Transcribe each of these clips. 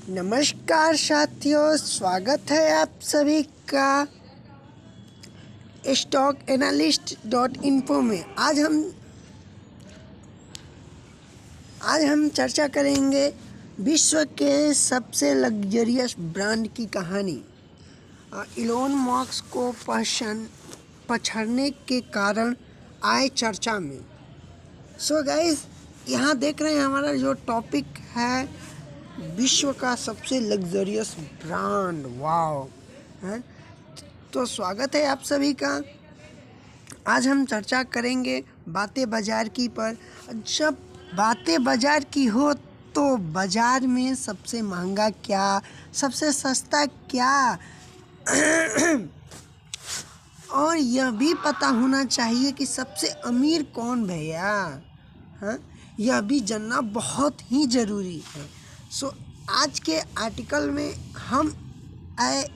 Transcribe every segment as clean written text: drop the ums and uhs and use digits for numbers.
नमस्कार साथियों, स्वागत है आप सभी का stockanalyst.info में। आज हम चर्चा करेंगे विश्व के सबसे लग्जरियस ब्रांड की कहानी। इलोन मस्क को पछाड़ने के कारण आए चर्चा में। सो गाइस, यहाँ देख रहे हैं हमारा जो टॉपिक है विश्व का सबसे लग्जरियस ब्रांड। वाओ है। तो स्वागत है आप सभी का। आज हम चर्चा करेंगे बातें बाजार की पर। जब बातें बाजार की हो तो बाजार में सबसे महंगा क्या, सबसे सस्ता क्या और यह भी पता होना चाहिए कि सबसे अमीर कौन भैया, हाँ, यह भी जानना बहुत ही ज़रूरी है। सो आज के आर्टिकल में हम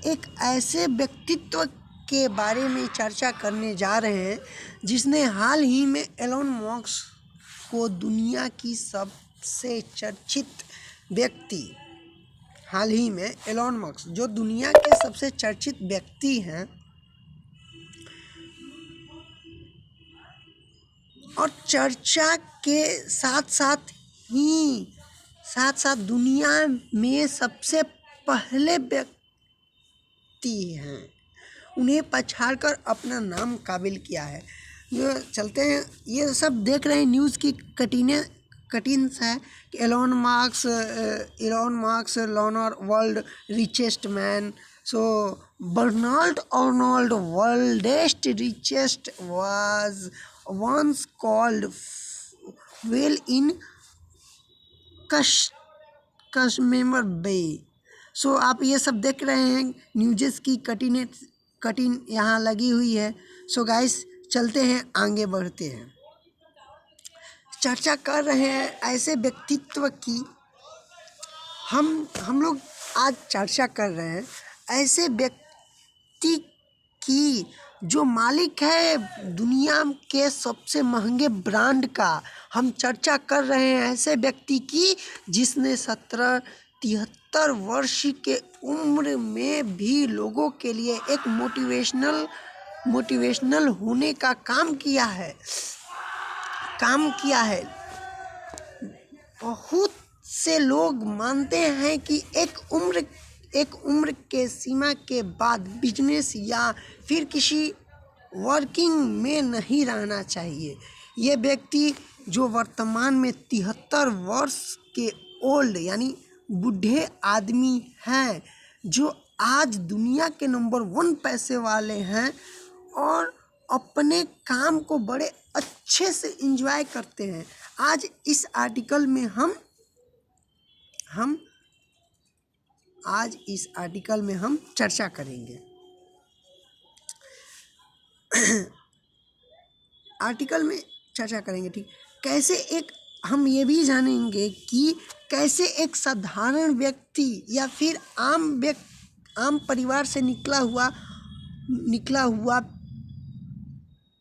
एक ऐसे व्यक्तित्व के बारे में चर्चा करने जा रहे हैं जिसने हाल ही में एलोन मस्क को दुनिया की सबसे चर्चित व्यक्ति, हाल ही में एलोन मस्क जो दुनिया के सबसे चर्चित व्यक्ति हैं और चर्चा के साथ साथ दुनिया में सबसे पहले व्यक्ति हैं, उन्हें पछाड़कर अपना नाम काबिल किया है। जो चलते हैं, ये सब देख रहे हैं न्यूज़ की कटिंग्स है कि Elon Musk longer world richest man. So Bernard Arnault worldest richest was once called whale in Kashmir bay. So आप ये सब देख रहे हैं, न्यूज़ की कटिंग यहाँ लगी हुई है। सो गाइस, चलते हैं, आगे बढ़ते हैं। चर्चा कर रहे हैं ऐसे व्यक्तित्व की। हम लोग आज चर्चा कर रहे हैं ऐसे व्यक्ति की जो मालिक है दुनिया के सबसे महंगे ब्रांड का। हम चर्चा कर रहे हैं ऐसे व्यक्ति की जिसने 73 वर्ष के उम्र में भी लोगों के लिए एक मोटिवेशनल होने का काम किया है। बहुत से लोग मानते हैं कि एक उम्र के सीमा के बाद बिजनेस या फिर किसी वर्किंग में नहीं रहना चाहिए। ये व्यक्ति जो वर्तमान में 73 वर्ष के ओल्ड यानी बूढ़े आदमी हैं, जो आज दुनिया के नंबर 1 पैसे वाले हैं और अपने काम को बड़े अच्छे से एंजॉय करते हैं। आज इस आर्टिकल में हम चर्चा करेंगे। आर्टिकल में चर्चा करेंगे, ठीक। हम ये भी जानेंगे कि कैसे एक साधारण व्यक्ति या फिर आम परिवार से निकला हुआ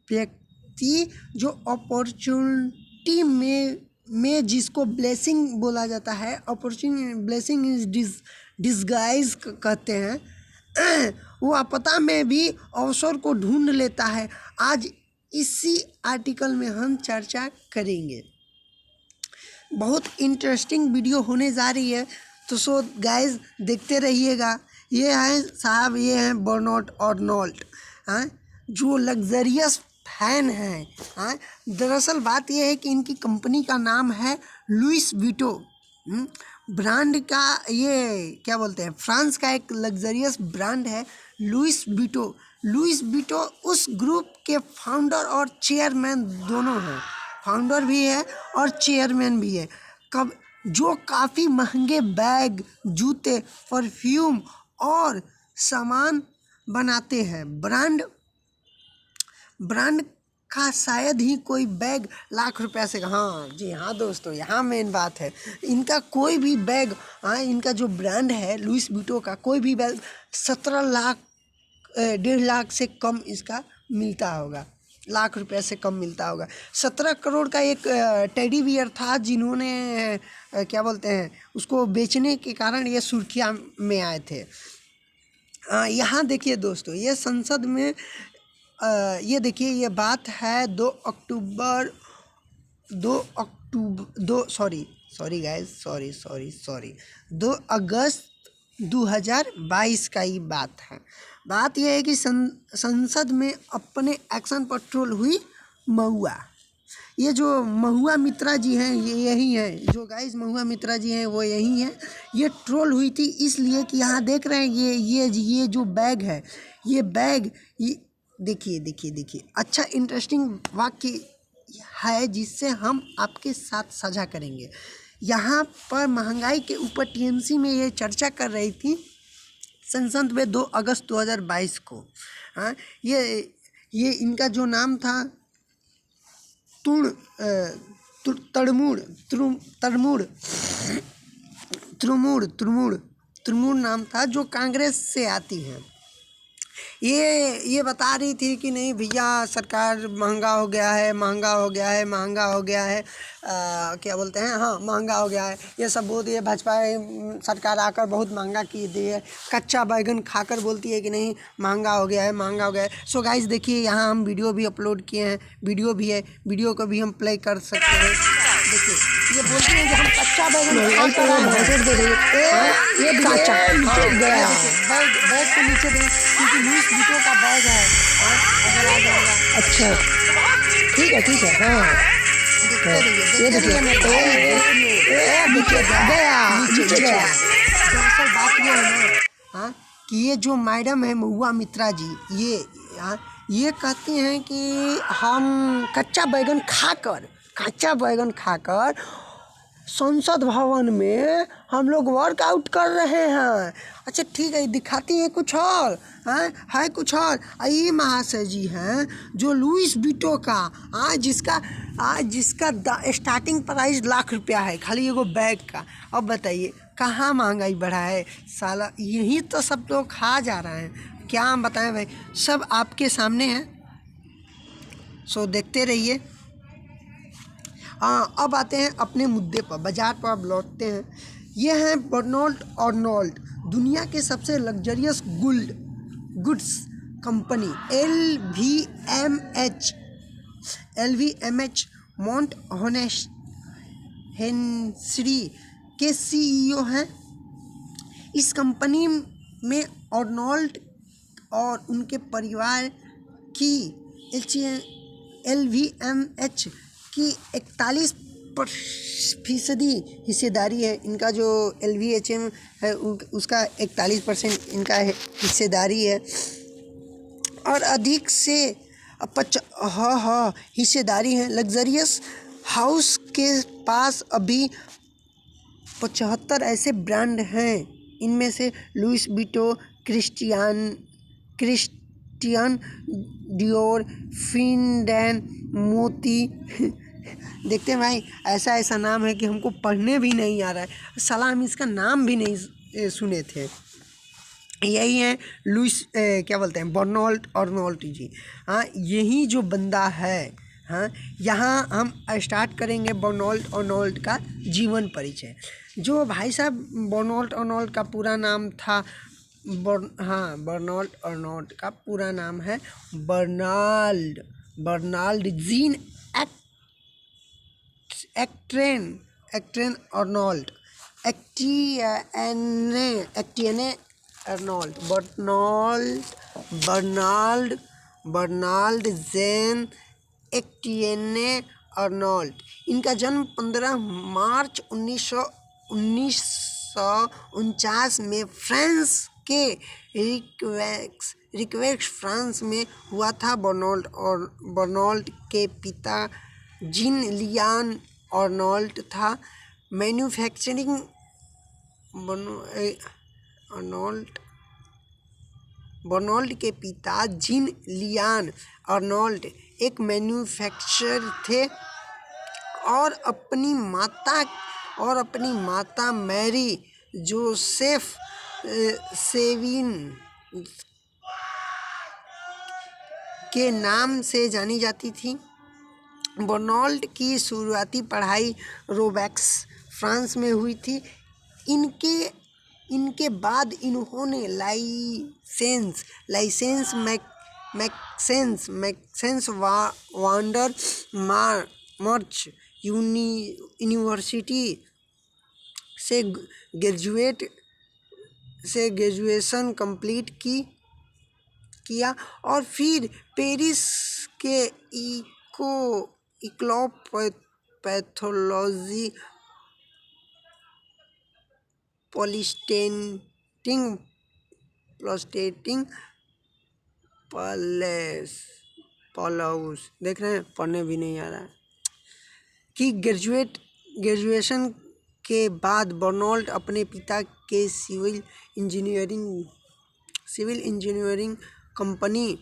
व्यक्ति जो अपॉर्चुनिटी में जिसको ब्लेसिंग बोला जाता है, अपॉर्चुनिटी ब्लेसिंग इज डिस्गाइज कहते हैं, वो आपदा में भी अवसर को ढूंढ लेता है। आज इसी आर्टिकल में हम चर्चा करेंगे। बहुत इंटरेस्टिंग वीडियो होने जा रही है, तो सो गाइस देखते रहिएगा। ये हैं बर्नार्ड अर्नोल्ड, जो लग्जरियस फैन हैं। दरअसल बात यह है कि इनकी कंपनी का नाम है लुइस विटो। ब्रांड का ये क्या बोलते हैं, फ्रांस का एक लग्जरियस ब्रांड है लुइस विटो उस ग्रुप के फाउंडर और चेयरमैन दोनों हैं। फाउंडर भी है और चेयरमैन भी है। जो काफ़ी महंगे बैग, जूते, परफ्यूम और सामान बनाते हैं। ब्रांड का शायद ही कोई बैग लाख रुपया से, हाँ जी हाँ दोस्तों, यहाँ मेन बात है। इनका कोई भी बैग, इनका जो ब्रांड है लुइस विटो का, कोई भी बैग 17 लाख 1.5 लाख से कम इसका मिलता होगा। लाख रुपए से कम मिलता होगा। 17 करोड़ का एक टेडी बियर था जिन्होंने क्या बोलते हैं उसको बेचने के कारण ये सुर्खियाँ में आए थे। यहाँ देखिए दोस्तों, ये संसद में ये देखिए, ये बात है 2 अक्टूबर 2 अगस्त 2022 का ही बात है। बात यह है कि संसद में अपने एक्शन पर ट्रोल हुई महुआ। ये जो महुआ मित्रा जी हैं ये यही हैं, जो गाइस महुआ मित्रा जी हैं वो यही हैं। ये ट्रोल हुई थी इसलिए कि यहाँ देख रहे हैं ये जो बैग है, ये बैग ये देखिए अच्छा इंटरेस्टिंग वाक्य है जिससे हम आपके साथ साझा करेंगे। यहाँ पर महंगाई के ऊपर टीएमसी में ये चर्चा कर रही थी संसद में 2 अगस्त 2022 को। हाँ, ये इनका जो नाम था तृणमूल नाम था, जो कांग्रेस से आती है। ये बता रही थी कि नहीं भैया सरकार महंगा हो गया है, क्या बोलते हैं, हाँ महंगा हो गया है, ये सब बोलती है। भाजपा सरकार आकर बहुत महंगा की दी है। कच्चा बैगन खाकर बोलती है कि नहीं महंगा हो गया है। सो गाइस देखिए, यहाँ हम वीडियो भी अपलोड किए हैं, वीडियो भी है, वीडियो को भी हम प्ले कर सकते हैं। देखिए ये बोलती है कि हम कच्चा बैगन बैग को नीचे दें क्योंकि लुइस विटो का बैग है। अगर आ जाएगा अच्छा ठीक है हाँ दरअसल बात ये है ना, हाँ, कि ये जो मैडम है महुआ मित्रा जी, ये कहती हैं कि हम कच्चा बैगन खाकर संसद भवन में हम लोग वर्कआउट कर रहे हैं। अच्छा ठीक है, दिखाती हैं कुछ और, है कुछ और। ये महाशय जी हैं जो लुइस विटो का जिसका स्टार्टिंग प्राइस लाख रुपया है खाली एगो बैग का। अब बताइए कहाँ महंगाई बढ़ा है साला, यही तो सब लोग खा जा रहे हैं। क्या हम बताएं भाई, सब आपके सामने है। सो देखते रहिए। अब आते हैं अपने मुद्दे पर, बाजार पर अब लौटते हैं। ये हैं बर्नार्ड आर्नोल्ड, दुनिया के सबसे luxurious goods company LVMH mount Henry के CEO हैं। इस कंपनी में आर्नोल्ड और उनके परिवार की LVMH की 41% हिस्सेदारी है। इनका जो LVMH है उसका 41% इनका हिस्सेदारी है और अधिक से हिस्सेदारी है। लग्जरियस हाउस के पास अभी 75 ऐसे ब्रांड हैं। इनमें से लुइस विटो, क्रिस्टियन डियोर, फिनडैन, मोती देखते हैं भाई, ऐसा नाम है कि हमको पढ़ने भी नहीं आ रहा है, साला हम इसका नाम भी नहीं सुने थे। यही है लुइस क्या बोलते हैं बर्नार्ड आर्नोल्ड जी। हाँ, यही जो बंदा है। हाँ, यहाँ हम स्टार्ट करेंगे बर्नार्ड आर्नोल्ड का जीवन परिचय। जो भाई साहब बर्नार्ड आर्नोल्ड का पूरा नाम था बर्नार्ड आर्नोल्ड का पूरा नाम है Bernard Jean Etienne Arnault, Etienne Arnault, Bernard Jean Etienne Arnault. इनका जन्म 15 मार्च 1949 में फ्रांस के रिक्वेक्स फ्रांस में हुआ था। बर्नार्ड के पिता जीन लियान आर्नोल्ड था। बर्नार्ड के पिता जीन लियान आर्नोल्ड एक मैन्युफैक्चरर थे और अपनी माता मैरी जोसेफ सेविन के नाम से जानी जाती थी। बर्नौल्ट की शुरुआती पढ़ाई रोबैक्स फ्रांस में हुई थी। इनके बाद इन्होंने लाइसेंस मैक्सेंस वांडर मर्च यूनिवर्सिटी से ग्रेजुएशन कंप्लीट किया और फिर पेरिस के इकोलॉ पैथोलॉजी प्रोस्टेटिंग पॉलाउस देख रहे हैं, पढ़ने भी नहीं आ रहा है कि ग्रेजुएशन के बाद बर्नौल्ट अपने पिता के सिविल इंजीनियरिंग कंपनी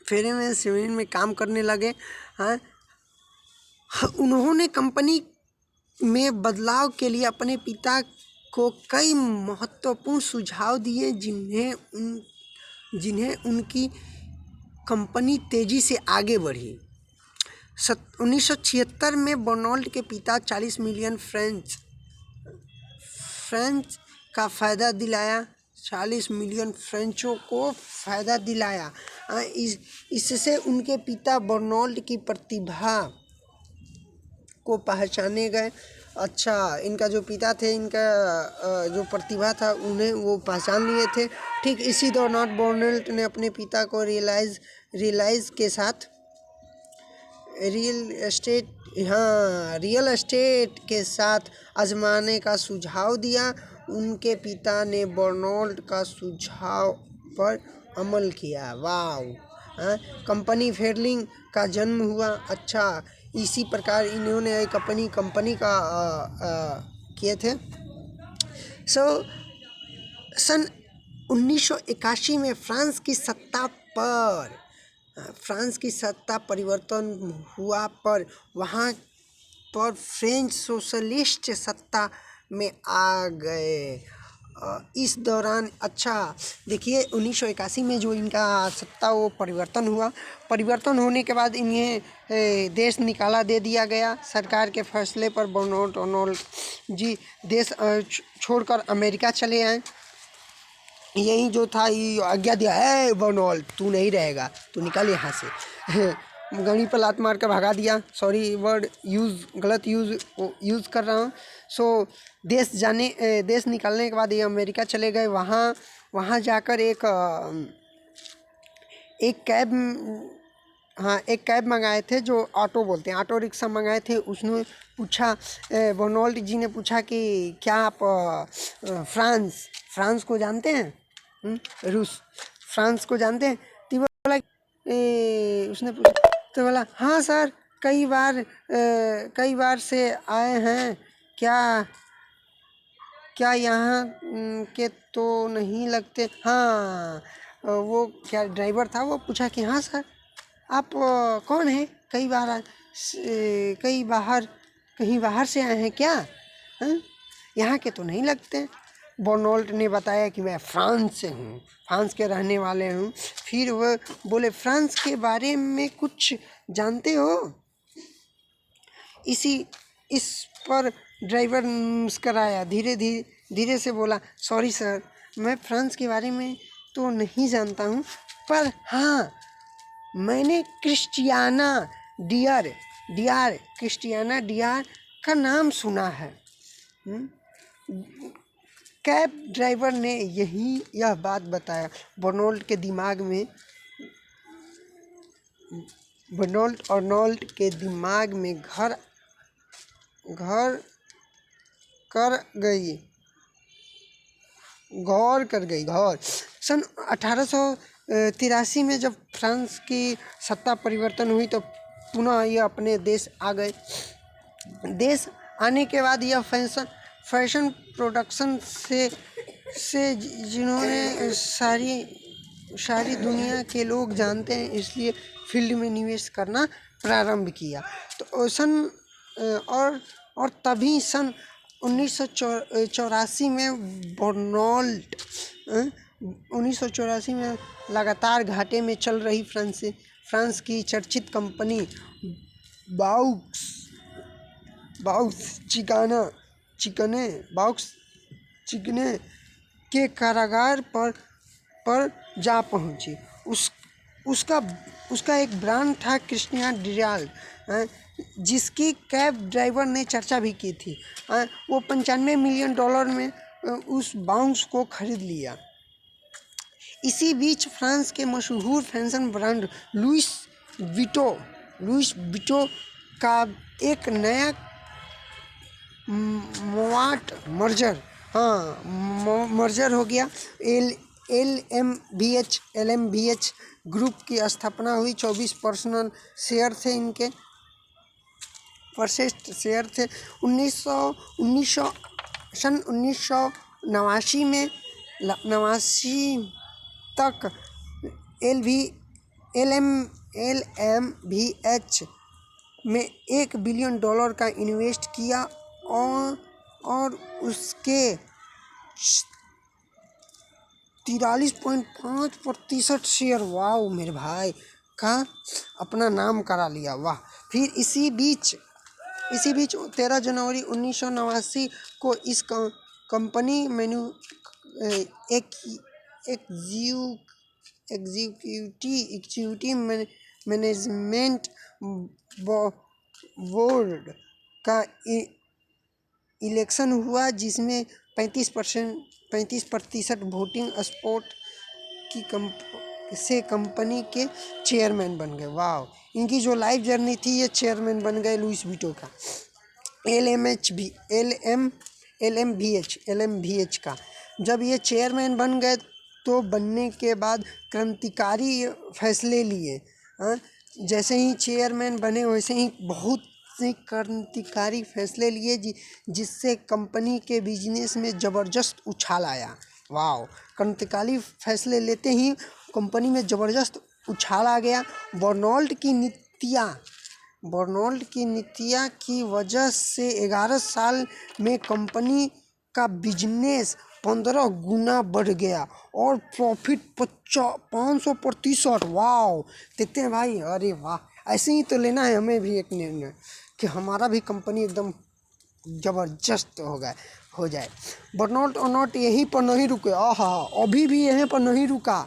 फेरे में सिविल में काम करने लगे। हाँ, उन्होंने कंपनी में बदलाव के लिए अपने पिता को कई महत्वपूर्ण सुझाव दिए जिन्हें उनकी कंपनी तेजी से आगे बढ़ी। 1976 में बर्नौल्ट के पिता 40 मिलियन फ्रेंच का फ़ायदा दिलाया 40 मिलियन फ्रेंचों को फ़ायदा दिलाया। इससे उनके पिता बर्नौल्ट की प्रतिभा को पहचाने गए। अच्छा, इनका जो पिता थे, इनका जो प्रतिभा था उन्हें वो पहचान लिए थे। ठीक इसी दौरान बर्नौल्ट ने अपने पिता को रियल एस्टेट के साथ आजमाने का सुझाव दिया। उनके पिता ने बर्नौल्ट का सुझाव पर अमल किया। वाव! कंपनी फेरलिंग का जन्म हुआ। अच्छा, इसी प्रकार इन्होंने एक अपनी कंपनी का किए थे। सन 1981 में फ्रांस की सत्ता परिवर्तन हुआ पर वहाँ पर फ्रेंच सोशलिस्ट सत्ता में आ गए। इस दौरान अच्छा देखिए 1981 में जो इनका सत्ता वो परिवर्तन होने के बाद इन्हें देश निकाला दे दिया गया। सरकार के फैसले पर बर्नौल्ट जी देश छोड़कर अमेरिका चले आए। यही जो था ये आज्ञा दिया है, बर्नौल्ट तू नहीं रहेगा, तू निकल यहाँ से। गणी पर लात मार कर भगा दिया। सॉरी, वर्ड गलत यूज़ कर रहा हूँ। सो देश निकालने के बाद ये अमेरिका चले गए। वहाँ जाकर एक कैब मंगाए थे, जो ऑटो बोलते हैं, ऑटो रिक्शा मंगाए थे। उसने पूछा, बर्नौल्ट जी ने पूछा कि क्या आप फ्रांस को जानते हैं? फ्रांस को जानते हैं? तो बोला, उसने पूछा तो बोला हाँ सर, कई बार से आए हैं। क्या यहाँ के तो नहीं लगते? हाँ, वो क्या ड्राइवर था, वो पूछा कि हाँ सर, आप कौन हैं? कहीं बाहर से आए हैं क्या? यहाँ के तो नहीं लगते। बर्नौल्ट ने बताया कि मैं फ्रांस से हूँ, फ्रांस के रहने वाले हूँ। फिर वह बोले, फ्रांस के बारे में कुछ जानते हो? इस पर ड्राइवर मुस्कराया, धीरे से बोला, सॉरी सर, मैं फ्रांस के बारे में तो नहीं जानता हूँ, पर हाँ, मैंने क्रिस्टियाना डियार का नाम सुना है। कैब ड्राइवर ने यह बात बताया। बर्नौल्ट के दिमाग में घर कर गई। सन 1883 में जब फ्रांस की सत्ता परिवर्तन हुई तो पुनः यह अपने देश आ गए। देश आने के बाद यह फैशन प्रोडक्शन से जिन्होंने सारी दुनिया के लोग जानते हैं, इसलिए फील्ड में निवेश करना प्रारंभ किया। तो तभी सन 1984 में बर्नौल्ट 1984 में लगातार घाटे में चल रही फ्रांस की चर्चित कंपनी बाउक्स बाउक्स चिकने के कारागार पर जा पहुंची। उसका एक ब्रांड था क्रिस्टियान डिराल्ड, जिसकी कैब ड्राइवर ने चर्चा भी की थी। वो $95 मिलियन में उस बाउंस को खरीद लिया। इसी बीच फ्रांस के मशहूर फैशन ब्रांड लुइस विटो का एक नया मर्जर हो गया। LMVH ग्रुप की स्थापना हुई। 24% शेयर थे इनके, परसेंट शेयर थे। 1989 में 89 तक LMVH में $1 बिलियन का इन्वेस्ट किया और उसके 43.5% शेयर, वाह मेरे भाई, का अपना नाम करा लिया, वाह। फिर इसी बीच 13 जनवरी 1989 को इस कंपनी एग्जीक्यूटिव मैनेजमेंट बोर्ड का इलेक्शन हुआ, जिसमें 35% वोटिंग सपोर्ट से कंपनी के चेयरमैन बन गए। वाह, इनकी जो लाइफ जर्नी थी, ये चेयरमैन बन गए लुइस विटो का। LMVH का जब ये चेयरमैन बन गए तो बनने के बाद क्रांतिकारी फैसले लिए। जैसे ही चेयरमैन बने वैसे ही बहुत से क्रांतिकारी फैसले लिए जिससे कंपनी के बिजनेस में ज़बरदस्त उछाल आया। वाह, क्रांतिकारी फैसले लेते ही कंपनी में ज़बरदस्त उछाल आ गया। बर्नौल्ट की नीतियाँ की वजह से 11 साल में कंपनी का बिजनेस 15 गुना बढ़ गया और प्रॉफिट 500%। वाह, देखते हैं भाई, अरे वाह, ऐसे ही तो लेना है हमें भी एक निर्णय कि हमारा भी कंपनी एकदम ज़बरदस्त हो जाए। बर्नौल्ट यहीं पर नहीं रुके, अभी भी यहीं पर नहीं रुका।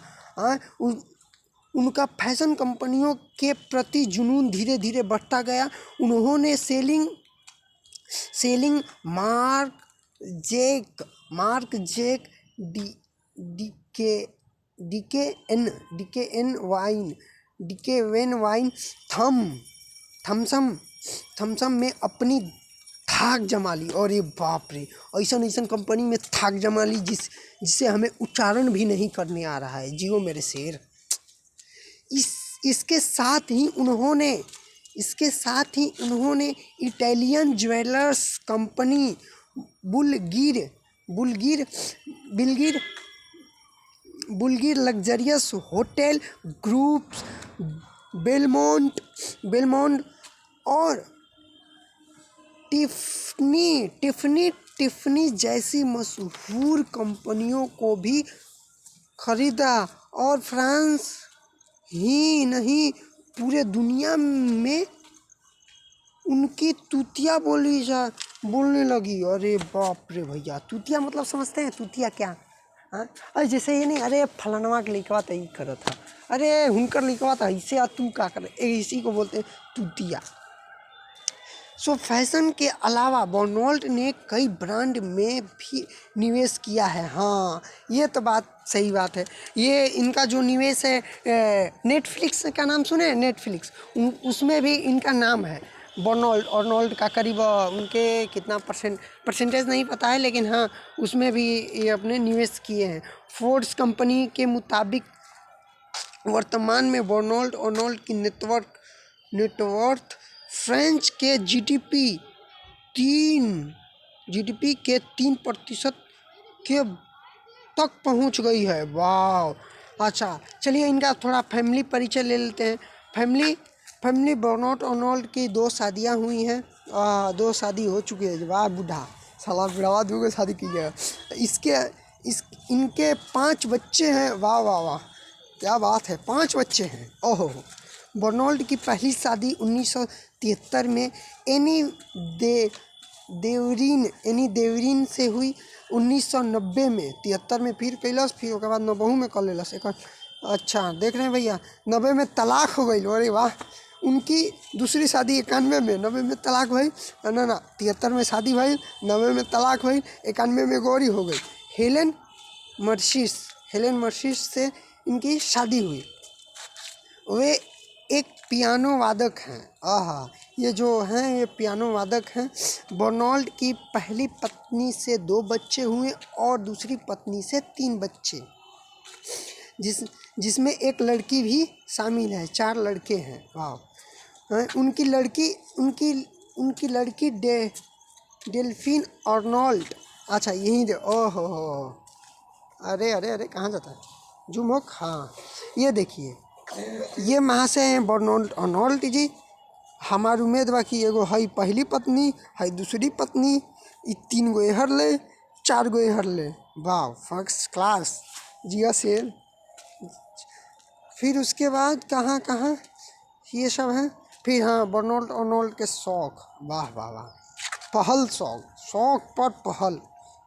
उनका फैशन कंपनियों के प्रति जुनून धीरे धीरे बढ़ता गया। उन्होंने सेलिंग मार्क जेक डीकेन वाइन थम्सम में अपनी थाक जमा ली। और ये बाप रे, ऐसा कंपनी में थाक जमा ली जिसे हमें उच्चारण भी नहीं करने आ रहा है। जियो मेरे शेर। इसके साथ ही उन्होंने Italian jewellers company Bulgari luxurious hotel groups Belmond और टिफनी जैसी मशहूर कंपनियों को भी खरीदा। और फ्रांस ही नहीं, पूरे दुनिया में उनकी तूतिया बोलने लगी। अरे बाप रे भैया, तूतिया मतलब समझते हैं? तूतिया क्या? अरे जैसे ये नहीं, अरे फलानवा के लिखवा तो ही करा था, अरे हुनकर लिखवा था इसे, तू क्या कर, इसी को बोलते हैं तूतिया। फैशन के अलावा बर्नौल्ट ने कई ब्रांड में भी निवेश किया है। हाँ, ये तो सही बात है। ये इनका जो निवेश है, नेटफ्लिक्स का नाम सुने? नेटफ्लिक्स, उसमें भी इनका नाम है। बर्नौल्ट का करीब उनके कितना परसेंटेज नहीं पता है, लेकिन हाँ, उसमें भी ये अपने निवेश किए हैं। फोर्ब्स कंपनी के मुताबिक वर्तमान में बर्नौल्ट की नेटवर्थ फ्रेंच के जीडीपी के 3% के तक पहुंच गई है। वाह, अच्छा चलिए इनका थोड़ा फैमिली परिचय ले लेते हैं। फैमिली बर्नौल्ट की 2 शादियां हुई हैं, 2 शादी हो चुकी है। वाह बूढ़ा साला, बुढ़ावा 2 शादी की है। इनके 5 बच्चे हैं। वाह वाह वाह, क्या बात है, 5 बच्चे हैं। ओहो, बर्नौल्ड की पहली शादी 1973 में एनी देवरीन से हुई। 1990 में 73 में फिर कैलस, फिर उसके बाद 90 में कर लेलस। एक अच्छा देख रहे हैं भैया, 90 में तलाक हो गई। अरे वाह। उनकी दूसरी शादी 91 में, 90 में तलाक भई ना 73 में शादी भई, 90 में तलाक भई, 91 में गौरी हो गई। हेलेन मर्सिस से इनकी शादी हुई। वे एक पियानो वादक हैं। आहा, ये जो हैं ये पियानो वादक हैं। बर्नौल्ड की पहली पत्नी से 2 बच्चे हुए और दूसरी पत्नी से 3 बच्चे, जिसमें एक लड़की भी शामिल है। 4 लड़के हैं। वाह। उनकी लड़की डेल्फिन अर्नोल्ड। अच्छा यहीं दे। ओहो, अरे कहाँ जाता है जुमोक। हाँ ये देखिए, ये महाशय हैं बर्नौल्ड अर्नोल्ड जी। हमार उम्मीद बा कि एगो हई पहली पत्नी, हई दूसरी पत्नी, 3 गो एहर ले, 4 गो एहर ले। वाह, फर्स्ट क्लास जिया से। फिर उसके बाद कहाँ ये सब हैं। फिर हाँ, बर्नौल्ड अर्नोल्ड के शौक। वाह वाह वाह, पहल शौक पर पहल।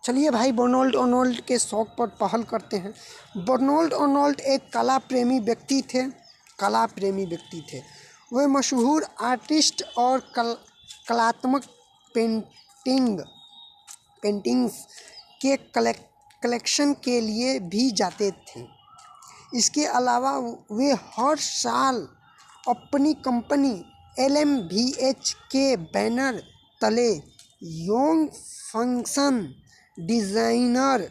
चलिए भाई, बर्नौल्ड अर्नोल्ड के शौक पर पहल करते हैं। बर्नौल्ड अर्नोल्ड एक कला प्रेमी व्यक्ति थे। वे मशहूर आर्टिस्ट और कलात्मक पेंटिंग्स के कलेक्शन के लिए भी जाते थे। इसके अलावा वे हर साल अपनी कंपनी LMVH के बैनर तले यंग फंक्शन डिज़ाइनर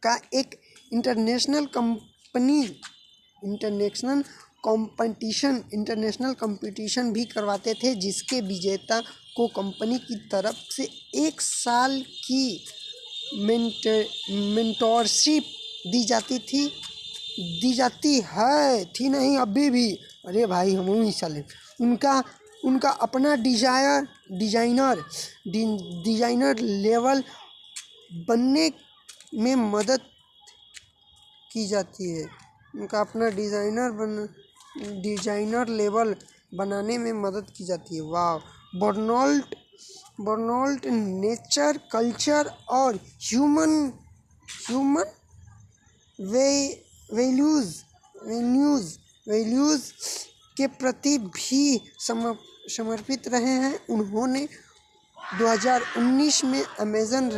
का एक इंटरनेशनल कंपटीशन भी करवाते थे, जिसके विजेता को कंपनी की तरफ से 1 साल की मेंटरशिप दी जाती थी नहीं अभी भी। अरे भाई, हम हिस्सा लें। उनका अपना डिजाइनर लेवल बनने में मदद की जाती है। उनका अपना डिजाइनर लेवल बनाने में मदद की जाती है। वाह। बर्नौल्ड नेचर, कल्चर और ह्यूमन वैल्यूज़ के प्रति भी समर्पित रहे हैं। उन्होंने 2019 में अमेज़न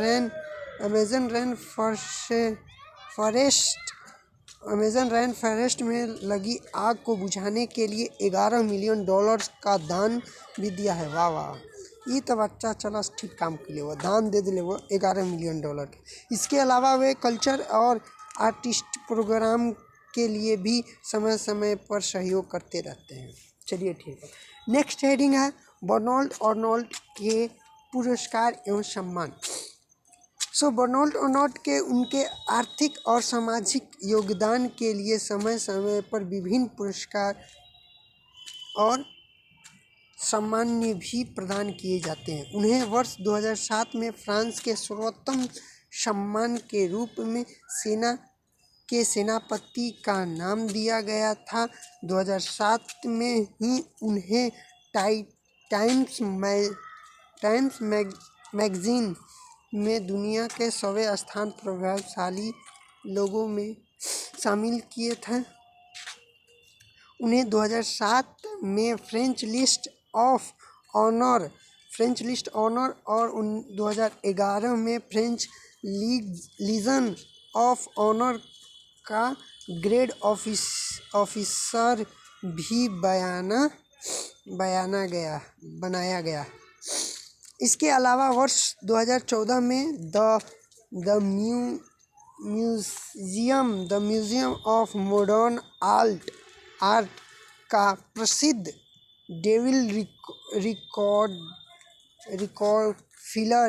रेन फॉरेस्ट में लगी आग को बुझाने के लिए $11 मिलियन का दान भी दिया है। वाह वाह, ये तो बच्चा चला ठीक काम के लिए वो दान दे दिले वो $11 मिलियन के। इसके अलावा वे कल्चर और आर्टिस्ट प्रोग्राम के लिए भी समय समय पर सहयोग करते रहते हैं। चलिए ठीक है। नेक्स्ट हेडिंग है बर्नौल्ड अर्नोल्ड के पुरस्कार एवं सम्मान। बर्नौल्ड अर्नोल्ड के उनके आर्थिक और सामाजिक योगदान के लिए समय समय पर विभिन्न पुरस्कार और सम्मान भी प्रदान किए जाते हैं। उन्हें वर्ष 2007 में फ्रांस के सर्वोत्तम सम्मान के रूप में सेनापति का नाम दिया गया था। 2007 में ही उन्हें टाइम्स मैगजीन में दुनिया के 100वें स्थान प्रभावशाली लोगों में शामिल किए थे। उन्हें 2007 में फ्रेंच लिस्ट ऑफ ऑनर और 2011 में फ्रेंच लीजन ऑफ ऑनर का ग्रेड ऑफिसर भी बनाया गया। इसके अलावा वर्ष 2014 में the museum of modern art का प्रसिद्ध डेविड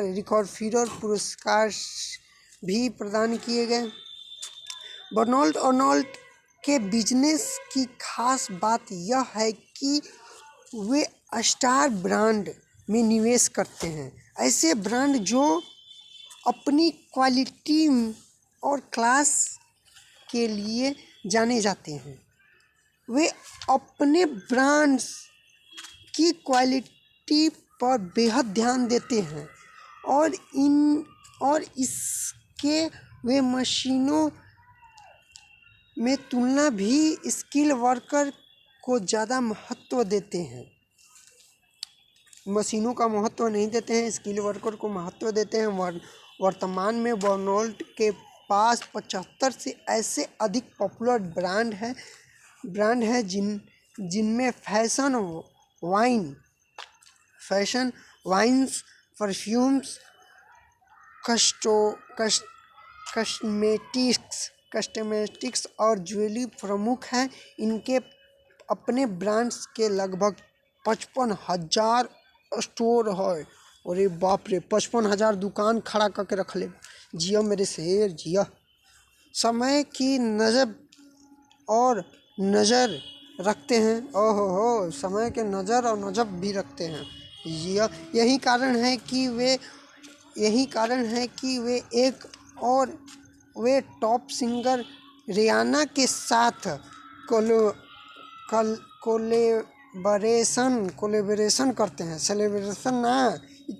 रिकॉर्डफिलर पुरस्कार भी प्रदान किए गए। बर्नौल्ड अर्नोल्ड के बिजनेस की खास बात यह है कि वे स्टार ब्रांड में निवेश करते हैं। ऐसे ब्रांड जो अपनी क्वालिटी और क्लास के लिए जाने जाते हैं। वे अपने ब्रांड्स की क्वालिटी पर बेहद ध्यान देते हैं और इसके वे मशीनों में तुलना भी स्किल वर्कर को ज़्यादा महत्व देते हैं। मशीनों का महत्व नहीं देते हैं, स्किल वर्कर को महत्व देते हैं। वर्तमान में बर्नोल्ट के पास 75 से ऐसे अधिक पॉपुलर ब्रांड है जिनमें फैशन वाइन्स, परफ्यूम्स, कॉस्मेटिक्स और ज्वेलरी प्रमुख हैं। इनके अपने ब्रांड्स के लगभग 55,000 स्टोर है। अरे बाप रे, 55,000 दुकान खड़ा करके रख ले। जिया मेरे शेर जिया। समय की नज़र रखते हैं। ओहो हो, समय के नज़र और नजब भी रखते हैं। यही कारण है कि वे टॉप सिंगर रियाना के साथ कोलेबरेशन करते हैं।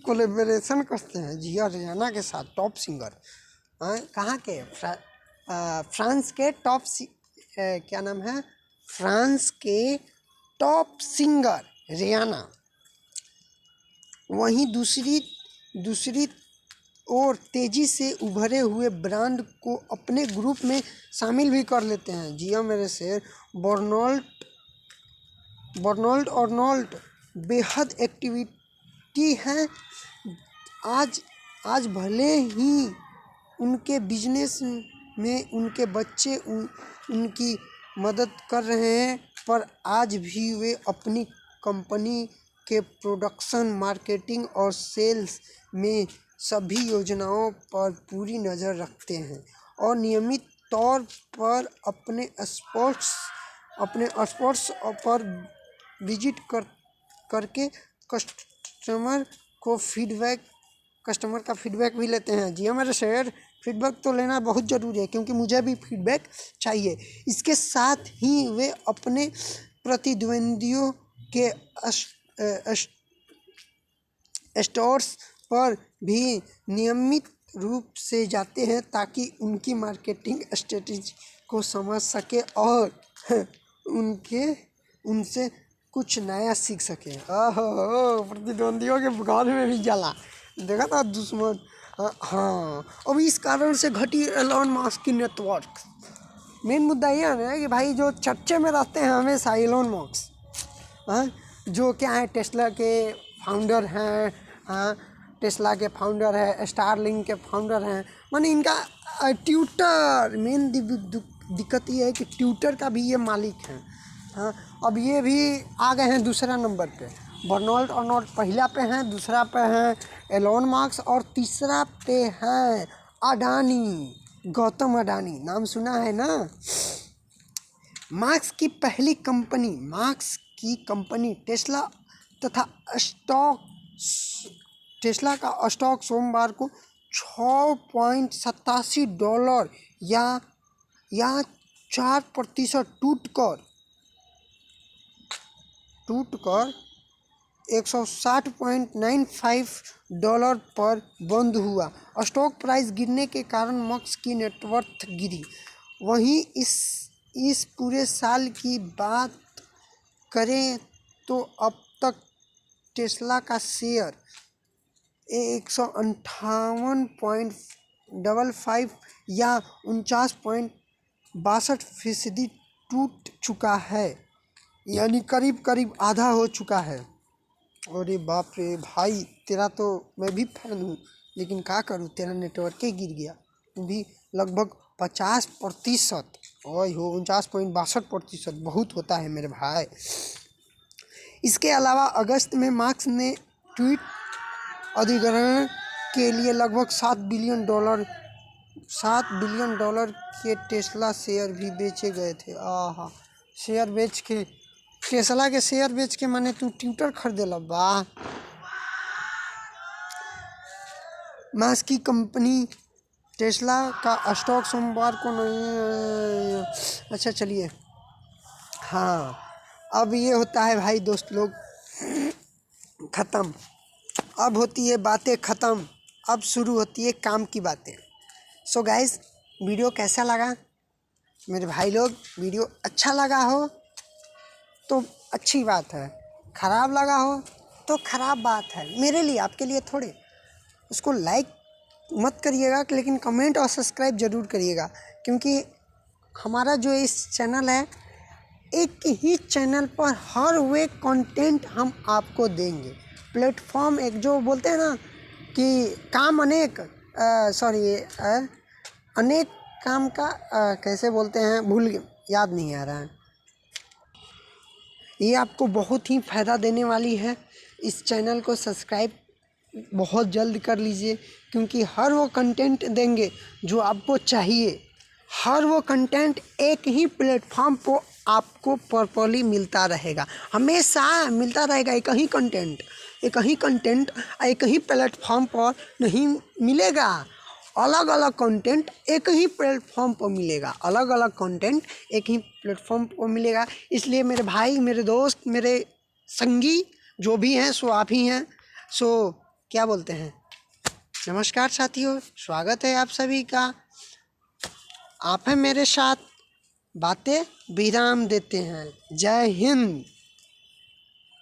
कोलेबरेशन करते हैं। जी हाँ, रियाना के साथ टॉप सिंगर कहाँ के फ्रांस के क्या नाम है, फ्रांस के टॉप सिंगर रियाना। वहीं दूसरी और तेज़ी से उभरे हुए ब्रांड को अपने ग्रुप में शामिल भी कर लेते हैं। जी हाँ मेरे शेर, बर्नोल्ट अर्नोल्ट बेहद एक्टिविटी हैं। आज भले ही उनके बिजनेस में उनके बच्चे उनकी मदद कर रहे हैं, पर आज भी वे अपनी कंपनी के प्रोडक्शन, मार्केटिंग और सेल्स में सभी योजनाओं पर पूरी नज़र रखते हैं और नियमित तौर पर अपने स्पोर्ट्स पर विजिट करके कस्टमर का फीडबैक भी लेते हैं। जी हमारे शेयर, फीडबैक तो लेना बहुत ज़रूरी है, क्योंकि मुझे भी फीडबैक चाहिए। इसके साथ ही वे अपने प्रतिद्वंदियों के स्टोर्स पर भी नियमित रूप से जाते हैं, ताकि उनकी मार्केटिंग स्ट्रेटजी को समझ सके और उनसे कुछ नया सीख सके। ओहो, प्रतिद्वंदियों के घर में भी जला, देखा था दुश्मन। हाँ, अब इस कारण से घटी एलोन मस्क की नेटवर्क। मेन मुद्दा यह है कि भाई जो चर्चे में रहते हैं हमेशा एलोन मस्क, जो क्या है, टेस्ला के फाउंडर हैं। हाँ, टेस्ला के फाउंडर है, स्टारलिंक के फाउंडर हैं। माने इनका ट्विटर, मेन दिक्कत ये है कि ट्विटर का भी ये मालिक हैं। हाँ, अब ये भी आ गए हैं दूसरा नंबर पे। बर्नोल्ट अर्नोल्ट पहला पे हैं, दूसरा पे हैं एलोन मस्क और तीसरा पे हैं अडानी, गौतम अडानी। नाम सुना है ना। मार्क्स की कंपनी टेस्ला का स्टॉक सोमवार को $6.87 या 4% टूटकर $160.95 पर बंद हुआ। स्टॉक प्राइस गिरने के कारण मस्क की नेटवर्थ गिरी। वहीं इस पूरे साल की बात करें तो अब तक टेस्ला का शेयर 158.55 या 49.62% टूट चुका है, यानी करीब आधा हो चुका है। अरे बाप रे भाई, तेरा तो मैं भी फैन हूँ, लेकिन क्या करूँ, तेरा नेटवर्क ही गिर गया। भी लगभग 50%, ओह हो 49.62% बहुत होता है मेरे भाई। इसके अलावा अगस्त में मार्क्स ने ट्वीट अधिग्रहण के लिए लगभग $7 बिलियन के टेस्ला शेयर भी बेचे गए थे। आहा, टेस्ला के शेयर बेच के माने तू ट्विटर खरीदेला। वाह। मास्क की कंपनी टेस्ला का स्टॉक सोमवार को नहीं, अच्छा चलिए, हाँ, अब ये होता है भाई दोस्त लोग ख़त्म। अब होती है बातें ख़त्म, अब शुरू होती है काम की बातें। सो गाइस, वीडियो कैसा लगा मेरे भाई लोग? वीडियो अच्छा लगा हो तो अच्छी बात है, ख़राब लगा हो तो ख़राब बात है, मेरे लिए, आपके लिए थोड़े। उसको लाइक मत करिएगा लेकिन कमेंट और सब्सक्राइब ज़रूर करिएगा, क्योंकि हमारा जो इस चैनल है, एक ही चैनल पर हर वे कंटेंट हम आपको देंगे। प्लेटफॉर्म एक जो बोलते हैं ना कि काम अनेक, अनेक काम का कैसे बोलते हैं, याद नहीं आ रहा है। ये आपको बहुत ही फ़ायदा देने वाली है। इस चैनल को सब्सक्राइब बहुत जल्द कर लीजिए, क्योंकि हर वो कंटेंट देंगे जो आपको चाहिए। हर वो कंटेंट एक ही प्लेटफॉर्म पर आपको प्रॉपर्ली मिलता रहेगा, हमेशा मिलता रहेगा। एक ही कंटेंट एक ही प्लेटफॉर्म पर नहीं मिलेगा। अलग अलग कंटेंट एक ही प्लेटफॉर्म पर मिलेगा, अलग अलग कंटेंट एक ही प्लेटफॉर्म पर मिलेगा। इसलिए मेरे भाई, मेरे दोस्त, मेरे संगी जो भी हैं सो आप ही हैं। सो क्या बोलते हैं, नमस्कार साथियों, स्वागत है आप सभी का। आप हैं मेरे साथ, बातें विराम देते हैं। जय हिंद।